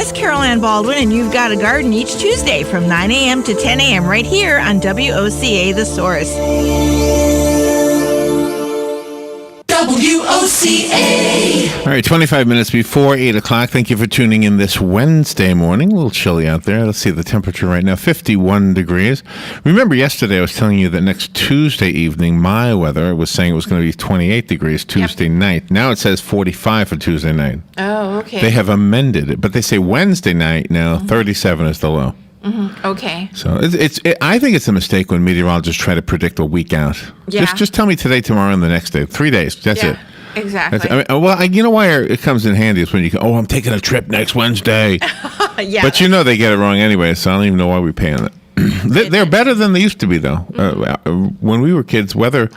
is Carol Ann Baldwin, and you've got a garden each Tuesday from 9 a.m. to 10 a.m. right here on WOCA The Source. WOCA. All right, 25 minutes before 8 o'clock. Thank you for tuning in this Wednesday morning. A little chilly out there. Let's see the temperature right now, 51 degrees. Remember yesterday I was telling you that next Tuesday evening, my weather was saying it was going to be 28 degrees Tuesday night. Now it says 45 for Tuesday night. Oh, okay. They have amended it, but they say Wednesday night now, 37 is the low. Mm-hmm. Okay. So I think it's a mistake when meteorologists try to predict a week out. Yeah. Just tell me today, tomorrow, and the next day. 3 days. That's it. Exactly. You know why it comes in handy is when you go, I'm taking a trip next Wednesday. Yeah. But you know they get it wrong anyway, so I don't even know why we pay on it. They're better than they used to be, though. Mm-hmm. When we were kids, weather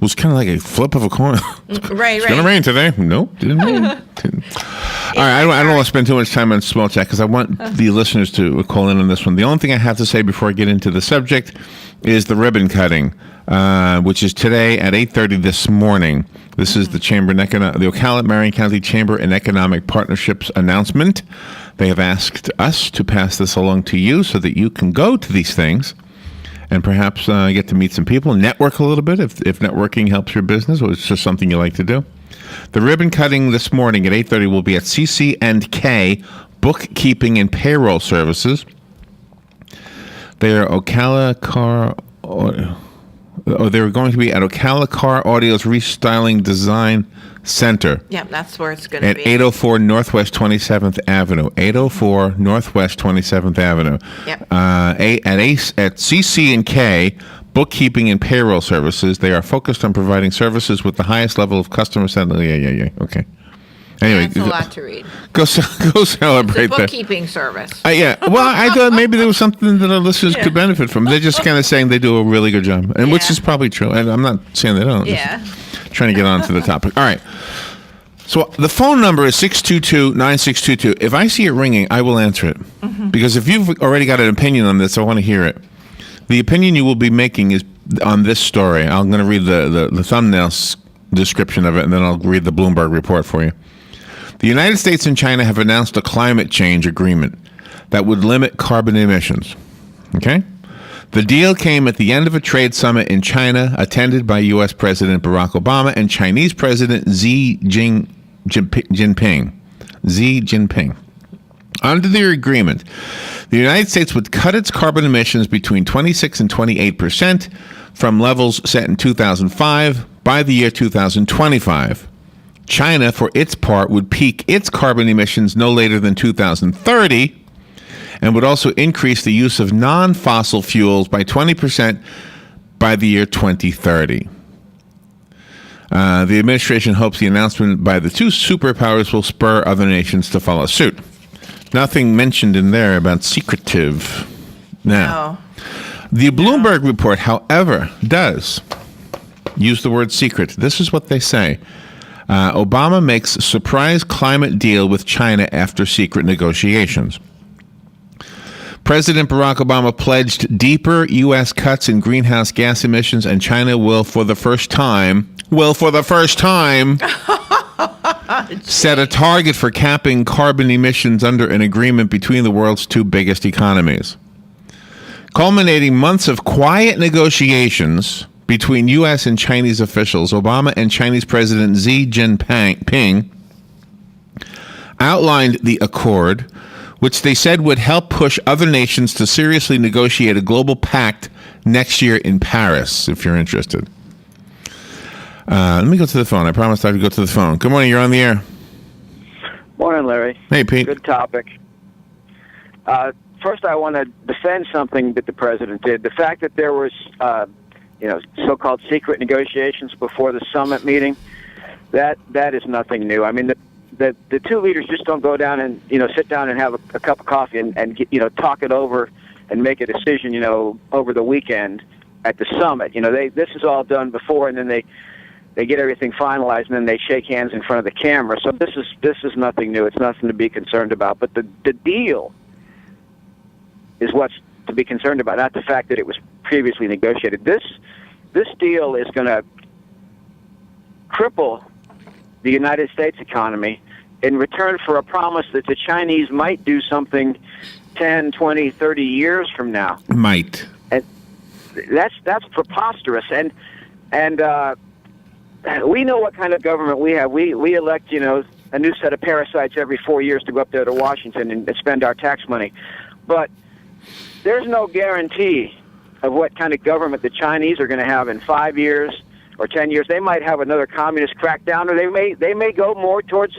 was kind of like a flip of a coin. Right. It's going to rain today. Nope, didn't rain. All right, I don't want to spend too much time on small chat because I want the listeners to call in on this one. The only thing I have to say before I get into the subject is the ribbon cutting, which is today at 8:30 this morning. This is the the Ocala Marion County Chamber and Economic Partnerships announcement. They have asked us to pass this along to you so that you can go to these things and perhaps get to meet some people, network a little bit if networking helps your business or it's just something you like to do. The ribbon cutting this morning at 8:30 will be at CC&K Bookkeeping and Payroll Services. They are Ocala Car. They're going to be at Ocala Car Audio's Restyling Design Center. Yeah, that's where it's going to be. At 804 Northwest 27th Avenue. 804 Northwest 27th Avenue. Yep. At CC&K Bookkeeping and Payroll Services, they are focused on providing services with the highest level of customer satisfaction. Yeah. Okay. Anyway, that's a lot to read. Go celebrate that. Bookkeeping service. Yeah. Well, I thought maybe there was something that our listeners could benefit from. They're just kind of saying they do a really good job, and which is probably true. And I'm not saying they don't. Yeah. Just trying to get on to the topic. All right. So the phone number is 622-9622. If I see it ringing, I will answer it. Mm-hmm. Because if you've already got an opinion on this, I want to hear it. The opinion you will be making is on this story. I'm going to read the thumbnail description of it, and then I'll read the Bloomberg report for you. The United States and China have announced a climate change agreement that would limit carbon emissions. Okay? The deal came at the end of a trade summit in China attended by U.S. President Barack Obama and Chinese President Xi Jinping. Xi Jinping. Under the agreement, the United States would cut its carbon emissions between 26 and 28% from levels set in 2005 by the year 2025. China, for its part, would peak its carbon emissions no later than 2030 and would also increase the use of non-fossil fuels by 20% by the year 2030. The administration hopes the announcement by the two superpowers will spur other nations to follow suit. Nothing mentioned in there about secretive. Now, the Bloomberg report, however, does use the word secret. This is what they say. Obama makes surprise climate deal with China after secret negotiations. President Barack Obama pledged deeper U.S. cuts in greenhouse gas emissions, and China will, for the first time, set a target for capping carbon emissions under an agreement between the world's two biggest economies. Culminating months of quiet negotiations between U.S. and Chinese officials, Obama and Chinese President Xi Jinping outlined the accord, which they said would help push other nations to seriously negotiate a global pact next year in Paris, if you're interested. Let me go to the phone. I promised I would go to the phone. Good morning. You're on the air. Morning, Larry. Hey, Pete. Good topic. First, I want to defend something that the president did. The fact that there was, so-called secret negotiations before the summit meeting, that is nothing new. I mean, the two leaders just don't go down and sit down and have a cup of coffee and talk it over and make a decision over the weekend at the summit. This is all done before, and then they get everything finalized, and then they shake hands in front of the camera. So this is nothing new. It's nothing to be concerned about. But the deal is what's to be concerned about, not the fact that it was previously negotiated. This deal is going to cripple the United States economy in return for a promise that the Chinese might do something 10, 20, 30 years from now. Might. And that's preposterous. And we know what kind of government we have. We elect, a new set of parasites every 4 years to go up there to Washington and spend our tax money. But there's no guarantee of what kind of government the Chinese are going to have in 5 years or 10 years. They might have another communist crackdown, or they may go more towards,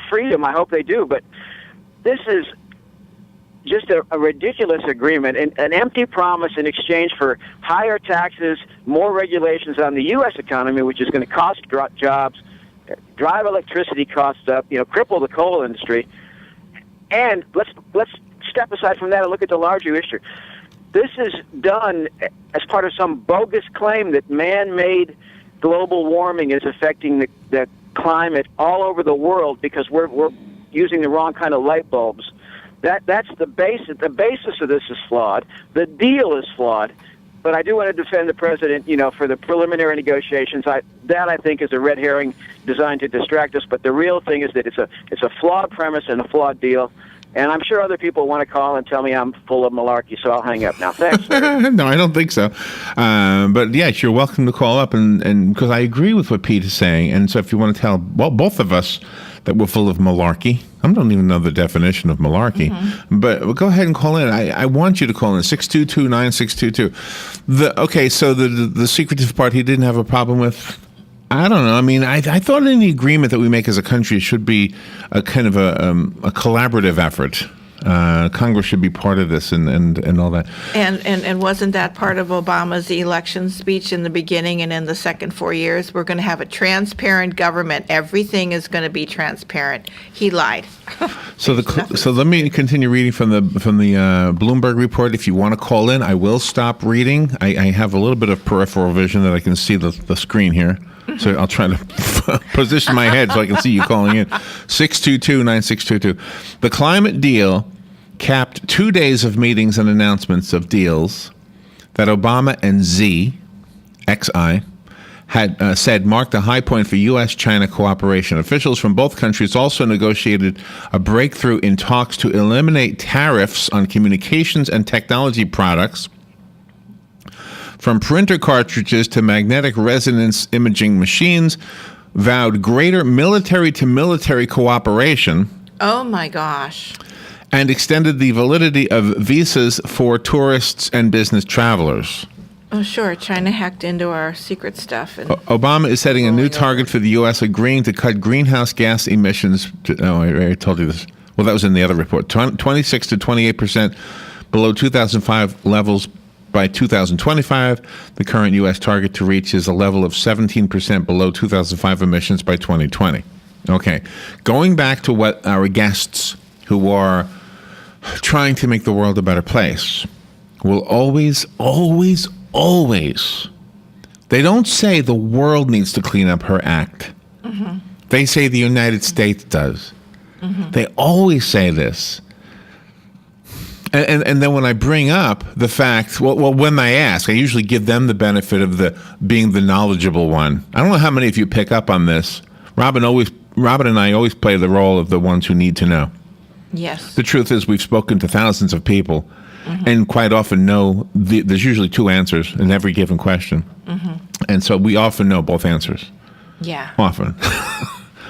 freedom. I hope they do. But this is just a ridiculous agreement, and an empty promise in exchange for higher taxes, more regulations on the U.S. economy, which is going to cost jobs, drive electricity costs up, cripple the coal industry. And let's step aside from that and look at the larger issue. This is done as part of some bogus claim that man-made global warming is affecting the climate all over the world because we're using the wrong kind of light bulbs. That's the basis. The basis of this is flawed. The deal is flawed. But I do want to defend the president, for the preliminary negotiations. I think is a red herring designed to distract us. But the real thing is that it's a flawed premise and a flawed deal. And I'm sure other people want to call and tell me I'm full of malarkey, so I'll hang up now. Thanks. No, I don't think so. But yes, you're welcome to call up, and because I agree with what Pete is saying. And so if you want to tell both of us that we're full of malarkey, I don't even know the definition of malarkey, but go ahead and call in. I want you to call in 622-9622. Okay, so the secretive part he didn't have a problem with. I don't know. I mean, I thought any agreement that we make as a country should be a kind of a collaborative effort. Congress should be part of this and all that. And wasn't that part of Obama's election speech in the beginning and in the second 4 years? We're going to have a transparent government. Everything is going to be transparent. He lied. So let me continue reading from the Bloomberg report. If you want to call in, I will stop reading. I have a little bit of peripheral vision that I can see the screen here. So I'll try to position my head so I can see you calling in. 622-9622. The climate deal capped 2 days of meetings and announcements of deals that Obama and XI had said marked a high point for U.S.-China cooperation. Officials from both countries also negotiated a breakthrough in talks to eliminate tariffs on communications and technology products, from printer cartridges to magnetic resonance imaging machines, vowed greater military-to-military cooperation. Oh, my gosh. And extended the validity of visas for tourists and business travelers. Oh, sure. China hacked into our secret stuff. And Obama is setting a new target for the U.S., agreeing to cut greenhouse gas emissions I told you this. Well, that was in the other report. 26 to 28% below 2005 levels by 2025. The current U.S. target to reach is a level of 17% below 2005 emissions by 2020. Okay. Going back to what our guests who are trying to make the world a better place will always, they don't say the world needs to clean up her act. Mm-hmm. They say the United States does. Mm-hmm. They always say this. And then when I bring up the fact, well, when I ask, I usually give them the benefit of being the knowledgeable one. I don't know how many of you pick up on this. Robin and I always play the role of the ones who need to know. Yes. The truth is we've spoken to thousands of people, mm-hmm. and quite often there's usually two answers in every given question. Mm-hmm. And so we often know both answers. Yeah. Often.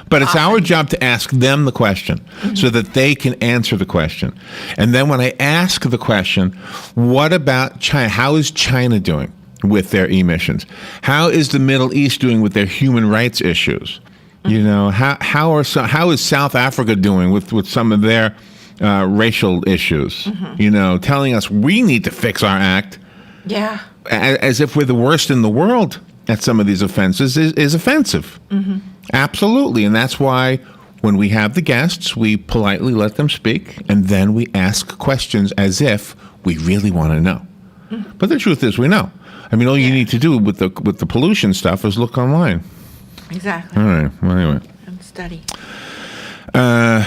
But it's our job to ask them the question, mm-hmm. so that they can answer the question. And then when I ask the question, what about China? How is China doing with their emissions? How is the Middle East doing with their human rights issues? Mm-hmm. You know, how is South Africa doing with some of their racial issues? Mm-hmm. You know, telling us we need to fix our act. Yeah. As if we're the worst in the world at some of these offenses is offensive. Mm-hmm. Absolutely. And that's why when we have the guests, we politely let them speak, and then we ask questions as if we really want to know. Mm-hmm. But the truth is we know. I mean, all you need to do with the pollution stuff is look online. Exactly. All right. Well, anyway. And study. In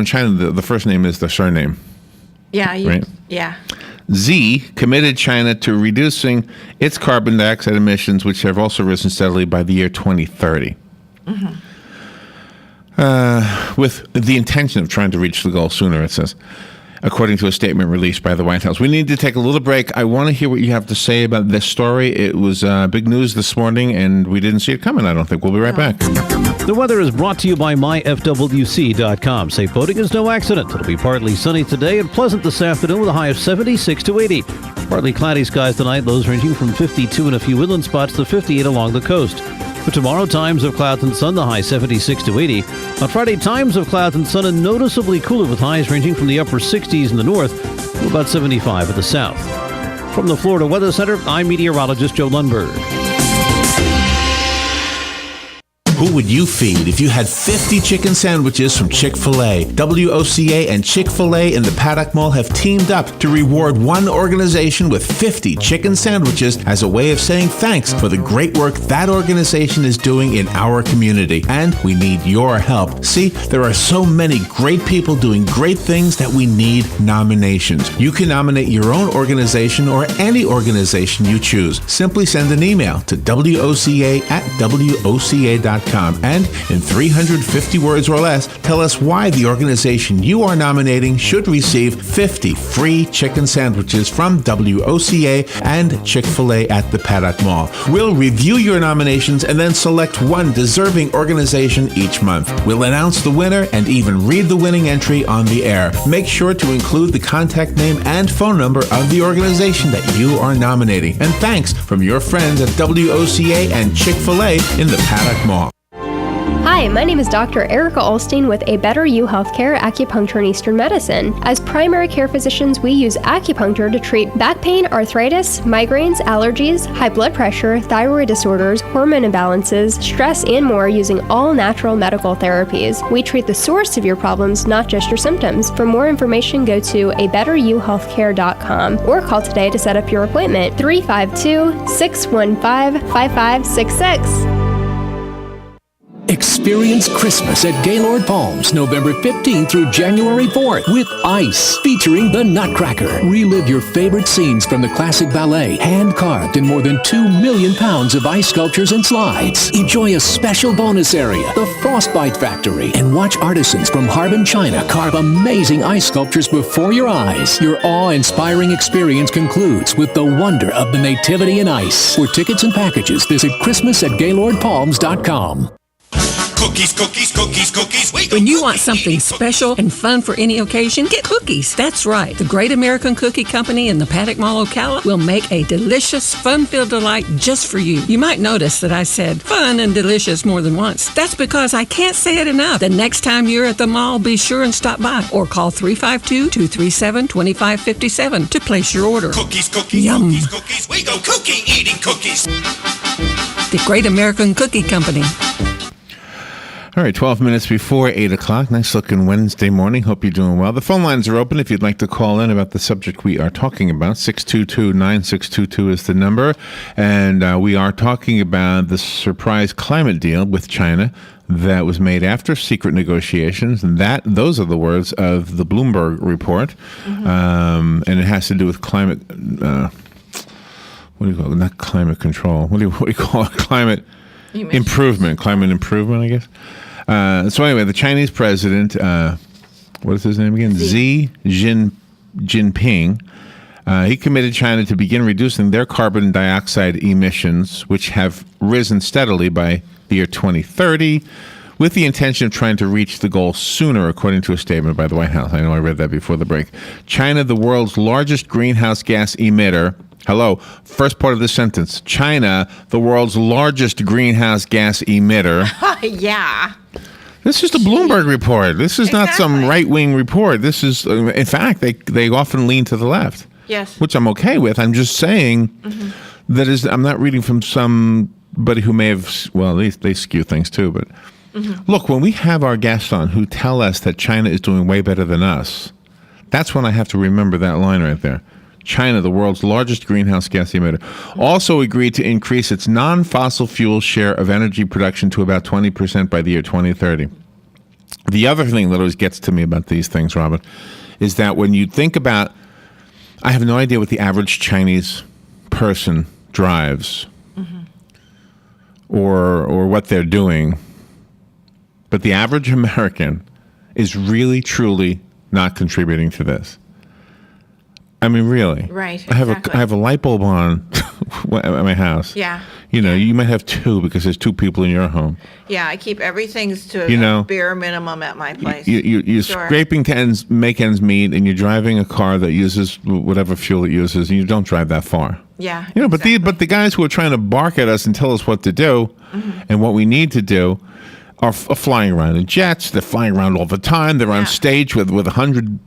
China, the first name is the surname. Yeah. Right? Yeah. committed China to reducing its carbon dioxide emissions, which have also risen steadily by the year 2030. Mm-hmm. with the intention of trying to reach the goal sooner, it says, according to a statement released by the White House. We need to take a little break. I want to hear what you have to say about this story. It was big news this morning, and we didn't see it coming, I don't think. We'll be right back. The weather is brought to you by myfwc.com. Safe boating is no accident. It'll be partly sunny today and pleasant this afternoon with a high of 76 to 80. Partly cloudy skies tonight, lows ranging from 52 in a few inland spots to 58 along the coast. For tomorrow, times of clouds and sun, the high 76 to 80. On Friday, times of clouds and sun and noticeably cooler with highs ranging from the upper 60s in the north to about 75 in the south. From the Florida Weather Center, I'm meteorologist Joe Lundberg. Who would you feed if you had 50 chicken sandwiches from Chick-fil-A? WOCA and Chick-fil-A in the Paddock Mall have teamed up to reward one organization with 50 chicken sandwiches as a way of saying thanks for the great work that organization is doing in our community. And we need your help. See, there are so many great people doing great things that we need nominations. You can nominate your own organization or any organization you choose. Simply send an email to WOCA@WOCA.com. And in 350 words or less, tell us why the organization you are nominating should receive 50 free chicken sandwiches from WOCA and Chick-fil-A at the Paddock Mall. We'll review your nominations and then select one deserving organization each month. We'll announce the winner and even read the winning entry on the air. Make sure to include the contact name and phone number of the organization that you are nominating. And thanks from your friends at WOCA and Chick-fil-A in the Paddock Mall. Hi, my name is Dr. Erica Olstein with A Better You Healthcare Acupuncture and Eastern Medicine. As primary care physicians, we use acupuncture to treat back pain, arthritis, migraines, allergies, high blood pressure, thyroid disorders, hormone imbalances, stress, and more using all natural medical therapies. We treat the source of your problems, not just your symptoms. For more information, go to abetteryouhealthcare.com or call today to set up your appointment. 352-615-5566. Experience Christmas at Gaylord Palms, November 15th through January 4th with Ice, featuring the Nutcracker. Relive your favorite scenes from the classic ballet, hand-carved in more than 2 million pounds of ice sculptures and slides. Enjoy a special bonus area, the Frostbite Factory, and watch artisans from Harbin, China carve amazing ice sculptures before your eyes. Your awe-inspiring experience concludes with the wonder of the Nativity in Ice. For tickets and packages, visit christmas@gaylordpalms.com. Cookies, cookies, cookies, cookies. When you want something special and fun for any occasion, get cookies. That's right. The Great American Cookie Company in the Paddock Mall, Ocala will make a delicious, fun-filled delight just for you. You might notice that I said fun and delicious more than once. That's because I can't say it enough. The next time you're at the mall, be sure and stop by or call 352-237-2557 to place your order. Cookies, cookies, Yum. cookies, cookies. We go cookie eating cookies. The Great American Cookie Company. All right, 12 minutes before 8 o'clock. Nice looking Wednesday morning. Hope you're doing well. The phone lines are open if you'd like to call in about the subject we are talking about. 622-9622 is the number. And we are talking about the surprise climate deal with China that was made after secret negotiations. And those are the words of the Bloomberg report. Mm-hmm. And it has to do with climate, what do you call it? Not climate control. What do you call it? Climate improvement, I guess. So anyway, the Chinese president, what is his name again? Xi Jinping. He committed China to begin reducing their carbon dioxide emissions, which have risen steadily by the year 2030, with the intention of trying to reach the goal sooner, according to a statement by the White House. I know I read that before the break. China, the world's largest greenhouse gas emitter. Hello. First part of the sentence. China, the world's largest greenhouse gas emitter. Yeah. This is the Bloomberg report. This is not some right-wing report. This is, in fact, they often lean to the left. Yes. Which I'm okay with. I'm just saying that is, I'm not reading from somebody who may have, well, they skew things too, but look, when we have our guests on who tell us that China is doing way better than us, that's when I have to remember that line right there. China, the world's largest greenhouse gas emitter, also agreed to increase its non-fossil fuel share of energy production to about 20% by the year 2030. The other thing that always gets to me about these things, Robin, is that when you think about, I have no idea what the average Chinese person drives or what they're doing, but the average American is really, truly not contributing to this. I mean, really. Right, I exactly. have a light bulb on at my house. Yeah. You know, you might have two because there's two people in your home. Yeah, I keep everything to You know, a bare minimum at my place. You're Sure. scraping to make ends meet, and you're driving a car that uses whatever fuel it uses, and you don't drive that far. Yeah. You know, exactly. but the guys who are trying to bark at us and tell us what to do and what we need to do are flying around in jets. They're flying around all the time. They're on Yeah. stage with 100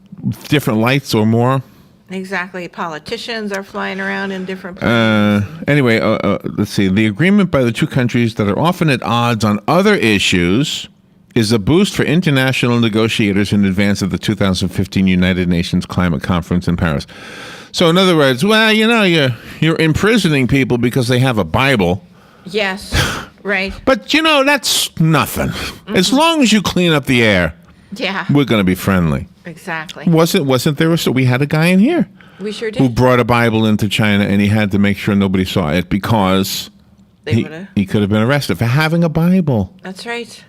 different lights or more. Exactly. Politicians are flying around in different places. Anyway, let's see. The agreement by the two countries that are often at odds on other issues is a boost for international negotiators in advance of the 2015 United Nations Climate Conference in Paris. So, in other words, well, you know, you're imprisoning people because they have a Bible. Yes. Right. But, you know, that's nothing. As long as you clean up the air, Yeah. we're going to be friendly. Exactly. Wasn't there? So we had a guy in here We sure who did. brought a Bible into China, and he had to make sure nobody saw it because They would've- he could have been arrested for having a Bible. That's right.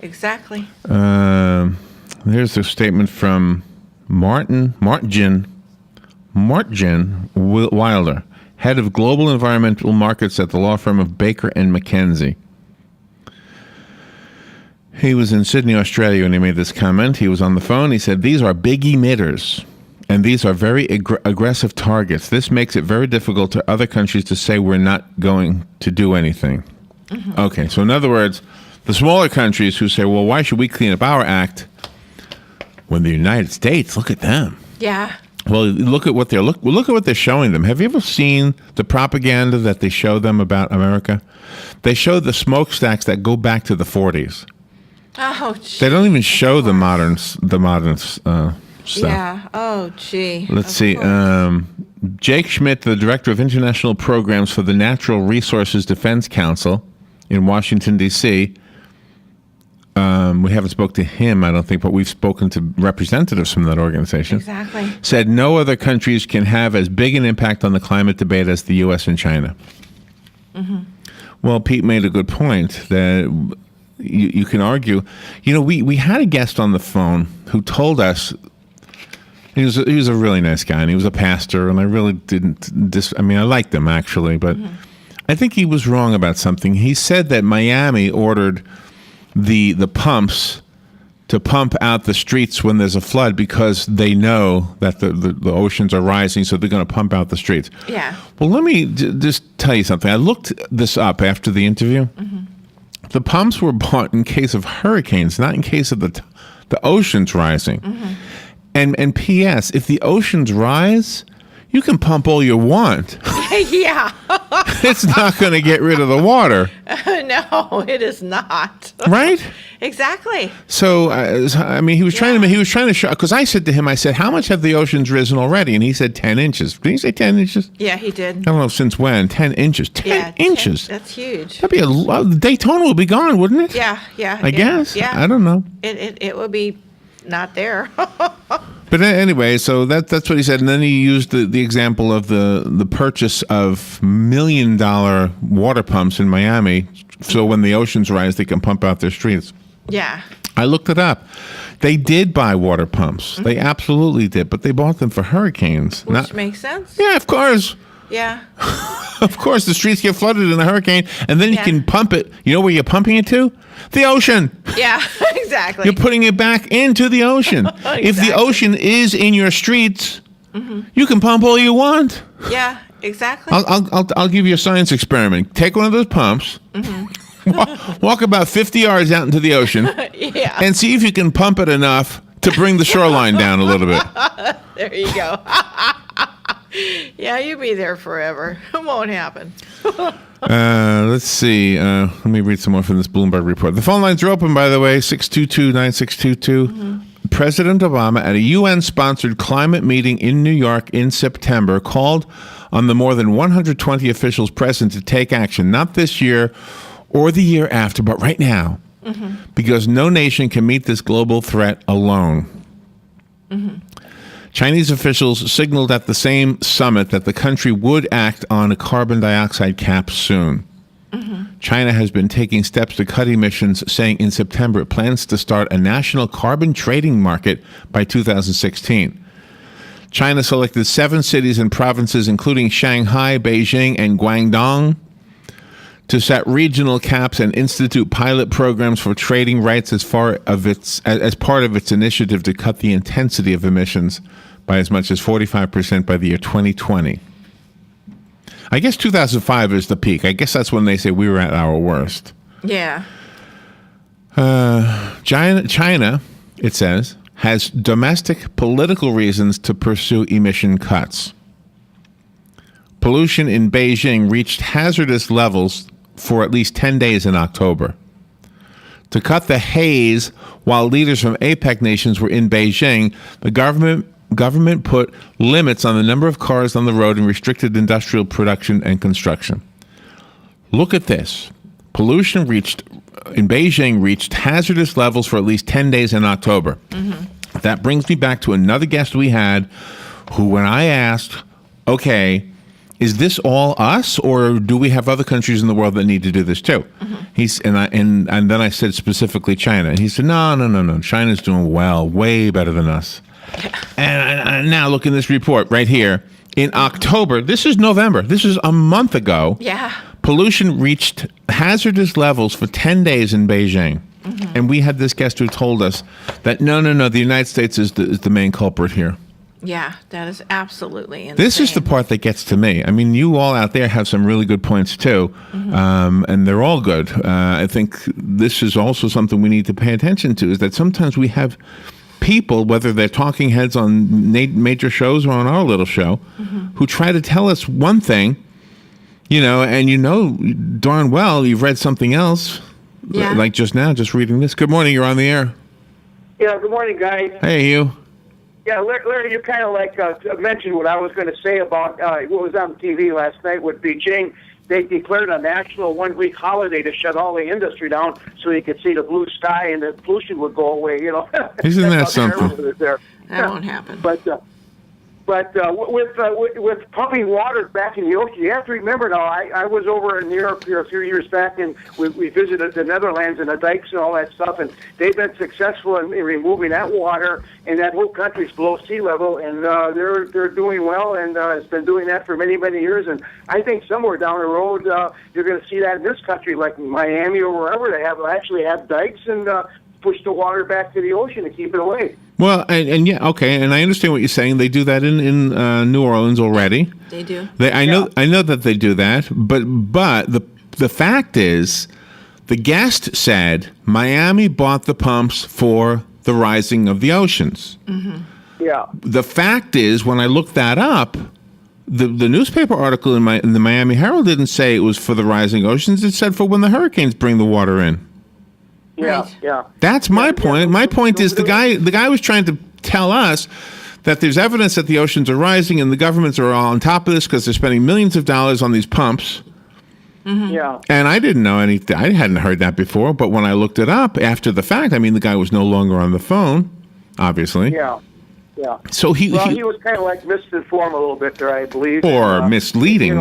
Exactly. There's a statement from Martin Wilder, head of global environmental markets at the law firm of Baker and McKenzie. He was in Sydney, Australia, when he made this comment. He was on the phone. He said, "These are big emitters, and these are very aggressive targets. This makes it very difficult to other countries to say we're not going to do anything." Okay, so in other words, the smaller countries who say, well, why should we clean up our act? When the United States, look at them. Yeah. Well, look at what look at what they're showing them. Have you ever seen the propaganda that they show them about America? They show the smokestacks that go back to the 40s. Oh, gee. They don't even show the modern stuff. Yeah. Oh, gee. Let's Of see. course. Jake Schmidt, the director of international programs for the Natural Resources Defense Council in Washington, D.C. We haven't spoke to him, I don't think, but we've spoken to representatives from that organization. Exactly. Said no other countries can have as big an impact on the climate debate as the U.S. and China. Well, Pete made a good point that you can argue. You know, we had a guest on the phone who told us he was a really nice guy, and he was a pastor, and I really didn't. I mean, I liked him actually, but I think he was wrong about something. He said that Miami ordered the pumps to pump out the streets when there's a flood because they know that the oceans are rising, so they're going to pump out the streets. Yeah. Well, let me just tell you something. I looked this up after the interview. The pumps were bought in case of hurricanes, not in case of the oceans rising. And P.S., if the oceans rise, you can pump all you want. Yeah. It's not going to get rid of the water, No, it is not. right? Exactly. So, I mean, he was trying to show, because I said to him, I said, how much have the oceans risen already? And he said 10 inches. Did he say 10 inches? Yeah, he did. I don't know since when. 10 inches. 10 inches. That's huge. That'd be a lot. Daytona would be gone, wouldn't it? Yeah, yeah. I guess. Yeah. I don't know. It would be not there. But anyway, so that's what he said, and then he used the example of the purchase of $1 million water pumps in Miami, so when the oceans rise, they can pump out their streets. Yeah. I looked it up. They did buy water pumps. They absolutely did, but they bought them for hurricanes. Which makes sense. Yeah, of course. Yeah. Of course, the streets get flooded in a hurricane, and then you Yeah. can pump it. You know where you're pumping it to? The ocean. Yeah, exactly. You're putting it back into the ocean. If the Exactly. ocean is in your streets, you can pump all you want. Yeah, exactly. I'll give you a science experiment. Take one of those pumps, walk about 50 yards out into the ocean, Yeah. and see if you can pump it enough to bring the shoreline down a little bit. There you go. Yeah, you'll be there forever. It won't happen. Let's see. Let me read some more from this Bloomberg report. The phone lines are open, by the way, 622-9622. President Obama, at a UN-sponsored climate meeting in New York in September, called on the more than 120 officials present to take action, not this year or the year after, but right now, because no nation can meet this global threat alone. Chinese officials signaled at the same summit that the country would act on a carbon dioxide cap soon. China has been taking steps to cut emissions, saying in September it plans to start a national carbon trading market by 2016. China selected 7 cities and provinces, including Shanghai, Beijing, and Guangdong, to set regional caps and institute pilot programs for trading rights as part of its initiative to cut the intensity of emissions by as much as 45% by the year 2020. I guess 2005 is the peak. I guess that's when they say we were at our worst. Yeah. China, it says, has domestic political reasons to pursue emission cuts. Pollution in Beijing reached hazardous levels for at least 10 days in October. To cut the haze while leaders from APEC nations were in Beijing, the government put limits on the number of cars on the road and restricted industrial production and construction. Look at this. Pollution in Beijing reached hazardous levels for at least 10 days in October. That brings me back to another guest we had who, when I asked, okay, is this all us, or do we have other countries in the world that need to do this too? And then I said specifically China. And he said, no. China's doing well, way better than us. And now look in this report right here. In October, this is November, this is a month ago. Yeah. Pollution reached hazardous levels for 10 days in Beijing. And we had this guest who told us that no, the United States is the main culprit here. Yeah, that is absolutely insane. This is the part that gets to me. I mean, you all out there have some really good points too, and they're all good. I think this is also something we need to pay attention to, is that sometimes we have people, whether they're talking heads on major shows or on our little show, who try to tell us one thing, and darn well you've read something else. Yeah. Like just now, just reading this. Good morning, you're on the air. Yeah, good morning, guys. Hey, you. Yeah, Larry, you kind of mentioned what I was going to say about what was on TV last night with Beijing. They declared a national 1-week holiday to shut all the industry down so you could see the blue sky and the pollution would go away, Isn't that something? That won't happen. But with pumping water back in the ocean, you have to remember now, I was over in Europe here a few years back, and we visited the Netherlands and the dikes and all that stuff, and they've been successful in removing that water, and that whole country's below sea level, and they're doing well, and it's been doing that for many, many years, and I think somewhere down the road you're going to see that in this country, like Miami or wherever, they actually have dikes and push the water back to the ocean to keep it away. Well, and yeah, okay, and I understand what you're saying. They do that in New Orleans already. They do. I know that they do that, but the fact is, the guest said Miami bought the pumps for the rising of the oceans. Yeah. The fact is, when I looked that up, the newspaper article in the Miami Herald didn't say it was for the rising oceans. It said for when the hurricanes bring the water in. Yeah, Right. yeah. That's my point. My point is the guy was trying to tell us that there's evidence that the oceans are rising and the governments are all on top of this because they're spending millions of dollars on these pumps. Yeah. And I didn't know anything. I hadn't heard that before. But when I looked it up after the fact, I mean, the guy was no longer on the phone, obviously. Yeah. Yeah. So he was kind of like misinformed a little bit there, I believe. Or misleading.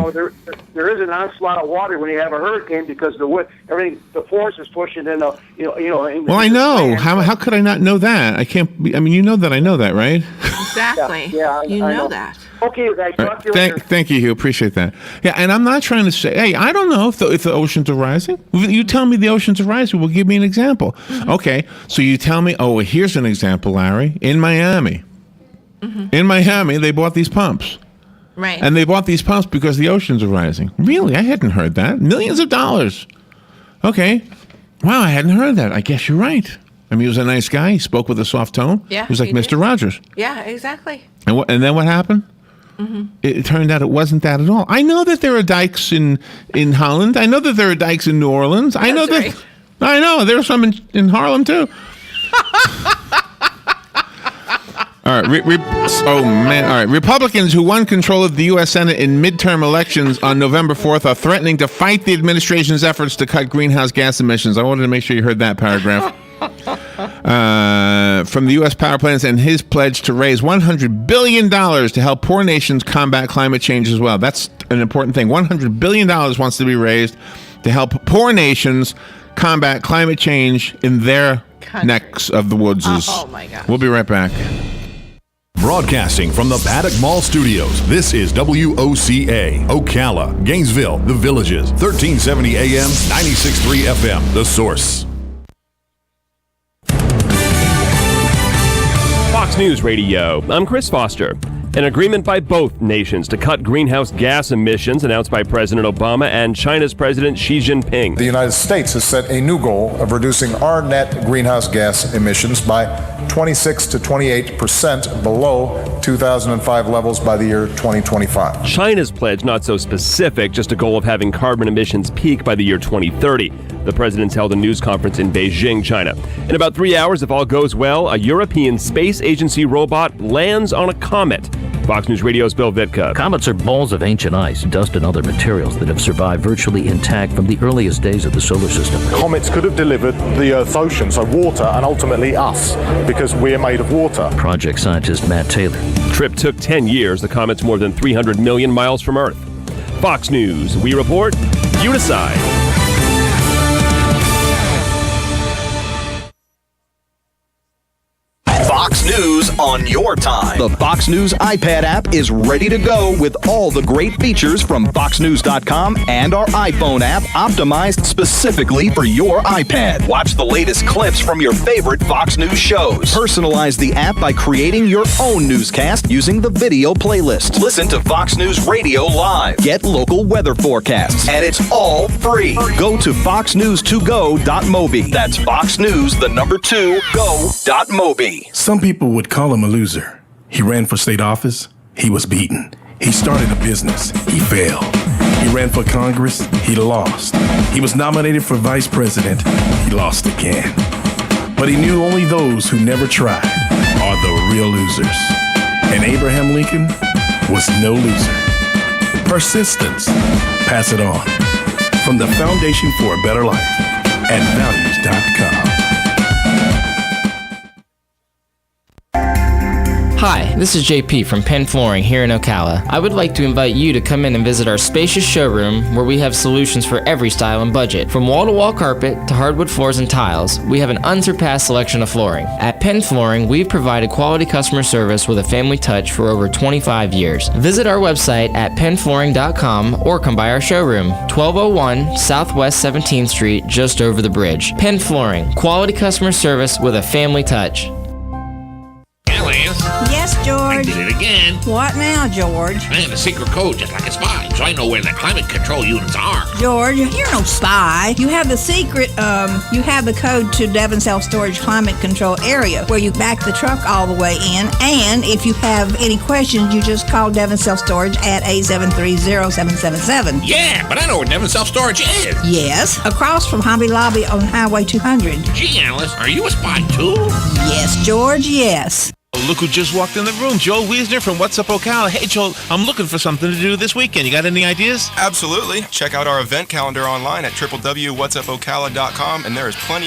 There is an onslaught of water when you have a hurricane because the force is pushing in the, Well, I know. How could I not know that? I can't. I mean, you know that I know that, right? Exactly. Yeah, you I know that. Okay, guys. Talk to you later. Thank you, Hugh. Appreciate that. Yeah, and I'm not trying to say, hey, I don't know if the oceans are rising. You tell me the oceans are rising. Well, give me an example. Okay, so you tell me, well, here's an example, Larry. In Miami. In Miami, they bought these pumps. Right. And they bought these pumps because the oceans are rising. Really? I hadn't heard that. Millions of dollars. Okay. Wow, I hadn't heard that. I guess you're right. I mean, he was a nice guy. He spoke with a soft tone. Yeah, He was like he Mr. did. Rogers. Yeah, exactly. And then what happened? It turned out it wasn't that at all. I know that there are dikes in Holland. I know that there are dikes in New Orleans. I know That's that. I know there are some in Harlem too. All right, All right. Republicans who won control of the U.S. Senate in midterm elections on November 4th are threatening to fight the administration's efforts to cut greenhouse gas emissions. I wanted to make sure you heard that paragraph. From the U.S. power plants and his pledge to raise $100 billion to help poor nations combat climate change as well. That's an important thing. $100 billion wants to be raised to help poor nations combat climate change in their necks of the woodses. Oh, my gosh. We'll be right back. Broadcasting from the Paddock Mall Studios, this is WOCA, Ocala, Gainesville, The Villages, 1370 AM, 96.3 FM, The Source. Fox News Radio, I'm Chris Foster. An agreement by both nations to cut greenhouse gas emissions announced by President Obama and China's President Xi Jinping. The United States has set a new goal of reducing our net greenhouse gas emissions by 26 to 28% below 2005 levels by the year 2025. China's pledge not so specific, just a goal of having carbon emissions peak by the year 2030. The president's held a news conference in Beijing, China. In about 3 hours, if all goes well, a European Space Agency robot lands on a comet. Fox News Radio's Bill Vitka. Comets are balls of ancient ice, dust, and other materials that have survived virtually intact from the earliest days of the solar system. Comets could have delivered the Earth's ocean, so water, and ultimately us, because we're made of water. Project scientist Matt Taylor. The trip took 10 years. The comet's more than 300 million miles from Earth. Fox News. We report, you decide. Fox News on your time. The Fox News iPad app is ready to go with all the great features from FoxNews.com and our iPhone app optimized specifically for your iPad. Watch the latest clips from your favorite Fox News shows. Personalize the app by creating your own newscast using the video playlist. Listen to Fox News Radio live. Get local weather forecasts. And it's all free. Go to foxnews2go.mobi. That's foxnews2go.mobi. Some people would call him a loser. He ran for state office. He was beaten. He started a business. He failed. He ran for Congress. He lost. He was nominated for vice president. He lost again. But he knew only those who never tried are the real losers. And Abraham Lincoln was no loser. Persistence. Pass it on. From the Foundation for a Better Life at values.com. Hi, this is JP from Penn Flooring here in Ocala. I would like to invite you to come in and visit our spacious showroom where we have solutions for every style and budget. From wall-to-wall carpet to hardwood floors and tiles, we have an unsurpassed selection of flooring. At Penn Flooring, we've provided quality customer service with a family touch for over 25 years. Visit our website at pennflooring.com or come by our showroom, 1201 Southwest 17th Street, just over the bridge. Penn Flooring, quality customer service with a family touch. Yes, George. I did it again. What now, George? I have a secret code just like a spy, so I know where the climate control units are. George, you're no spy. You have the secret, you have the code to Devon Self-Storage Climate Control Area, where you back the truck all the way in, and if you have any questions, you just call Devon Self-Storage at 873-0777. Yeah, but I know where Devon Self-Storage is. Yes, across from Hobby Lobby on Highway 200. Gee, Alice, are you a spy too? Yes, George, yes. Look who just walked in the room. Joel Wiesner from What's Up Ocala. Hey, Joel, I'm looking for something to do this weekend. You got any ideas? Absolutely. Check out our event calendar online at www.whatsupocala.com, and there is plenty of